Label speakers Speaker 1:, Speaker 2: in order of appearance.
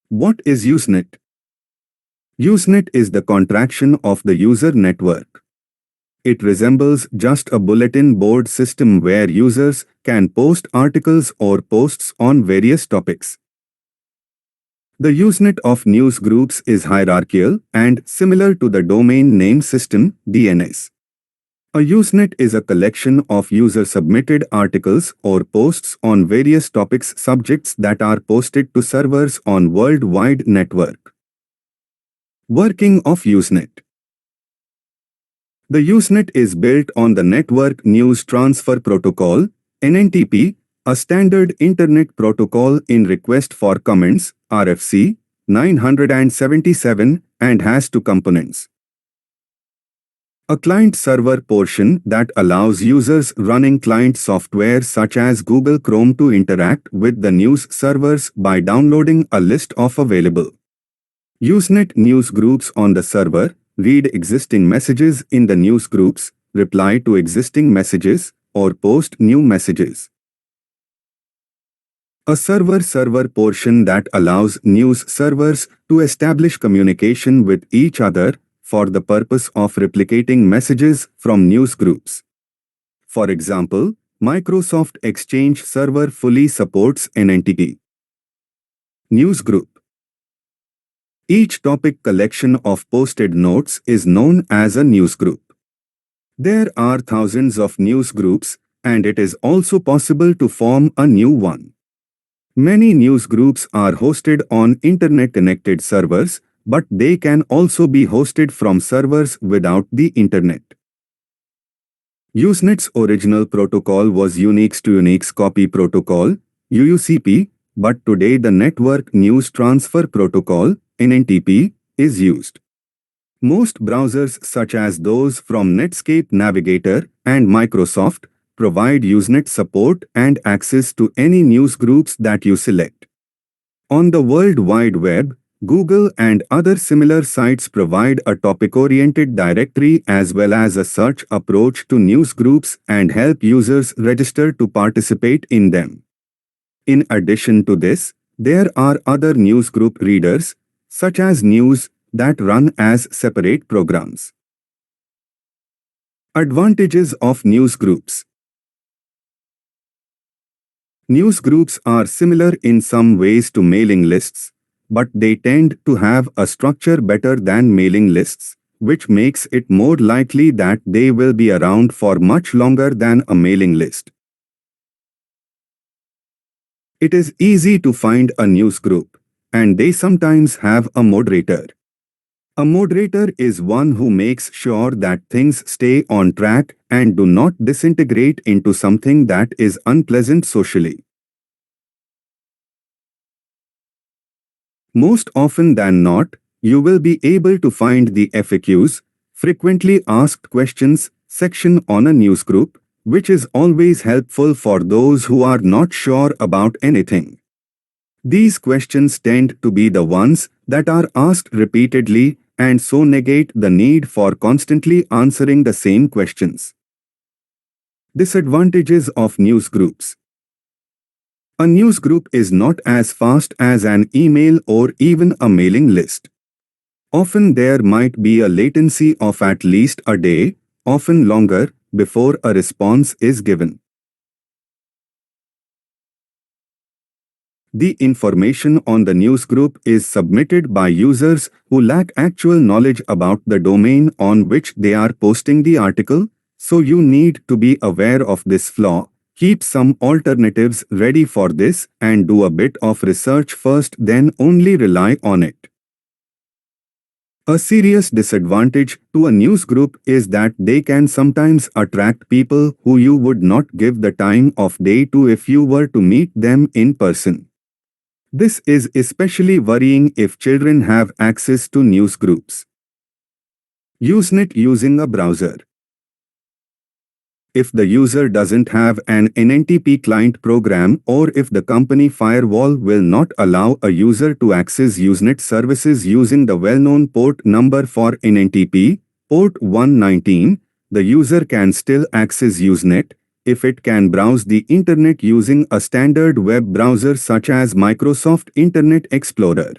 Speaker 1: What is Usenet? Usenet is the contraction of the user network. It resembles just a bulletin board system where users can post articles or posts on various topics. The Usenet of news groups is hierarchical and similar to the domain name system (DNS). A Usenet is a collection of user-submitted articles or posts on various topics subjects that are posted to servers on worldwide network. Working of Usenet. The Usenet is built on the Network News Transfer Protocol, NNTP, a standard Internet Protocol in Request for Comments, RFC, 977, and has two components. A client-server portion that allows users running client software such as Google Chrome to interact with the news servers by downloading a list of available Usenet news groups on the server, read existing messages in the news groups, reply to existing messages, or post new messages. A server-server portion that allows news servers to establish communication with each other for the purpose of replicating messages from news groups. For example, Microsoft Exchange Server fully supports NNTP. Newsgroup. Each topic collection of posted notes is known as a newsgroup. There are thousands of newsgroups, and it is also possible to form a new one. Many newsgroups are hosted on internet-connected servers, but they can also be hosted from servers without the internet. Usenet's original protocol was Unix to Unix Copy Protocol, UUCP, but today the Network News Transfer Protocol, NNTP, is used. Most browsers such as those from Netscape Navigator and Microsoft provide Usenet support and access to any newsgroups that you select. On the World Wide Web, Google and other similar sites provide a topic-oriented directory as well as a search approach to newsgroups and help users register to participate in them. In addition to this, there are other newsgroup readers, such as News, that run as separate programs. Advantages of newsgroups. Newsgroups are similar in some ways to mailing lists, but they tend to have a structure better than mailing lists, which makes it more likely that they will be around for much longer than a mailing list. It is easy to find a newsgroup, and they sometimes have a moderator. A moderator is one who makes sure that things stay on track and do not disintegrate into something that is unpleasant socially. Most often than not, you will be able to find the FAQs, frequently asked questions, section on a newsgroup, which is always helpful for those who are not sure about anything. These questions tend to be the ones that are asked repeatedly and so negate the need for constantly answering the same questions. Disadvantages of newsgroups. A newsgroup is not as fast as an email or even a mailing list. Often there might be a latency of at least a day, often longer, before a response is given. The information on the newsgroup is submitted by users who lack actual knowledge about the domain on which they are posting the article, so you need to be aware of this flaw. Keep some alternatives ready for this and do a bit of research first, then only rely on it. A serious disadvantage to a newsgroup is that they can sometimes attract people who you would not give the time of day to if you were to meet them in person. This is especially worrying if children have access to newsgroups. Usenet using a browser. If the user doesn't have an NNTP client program or if the company firewall will not allow a user to access Usenet services using the well-known port number for NNTP, port 119, the user can still access Usenet if it can browse the internet using a standard web browser such as Microsoft Internet Explorer.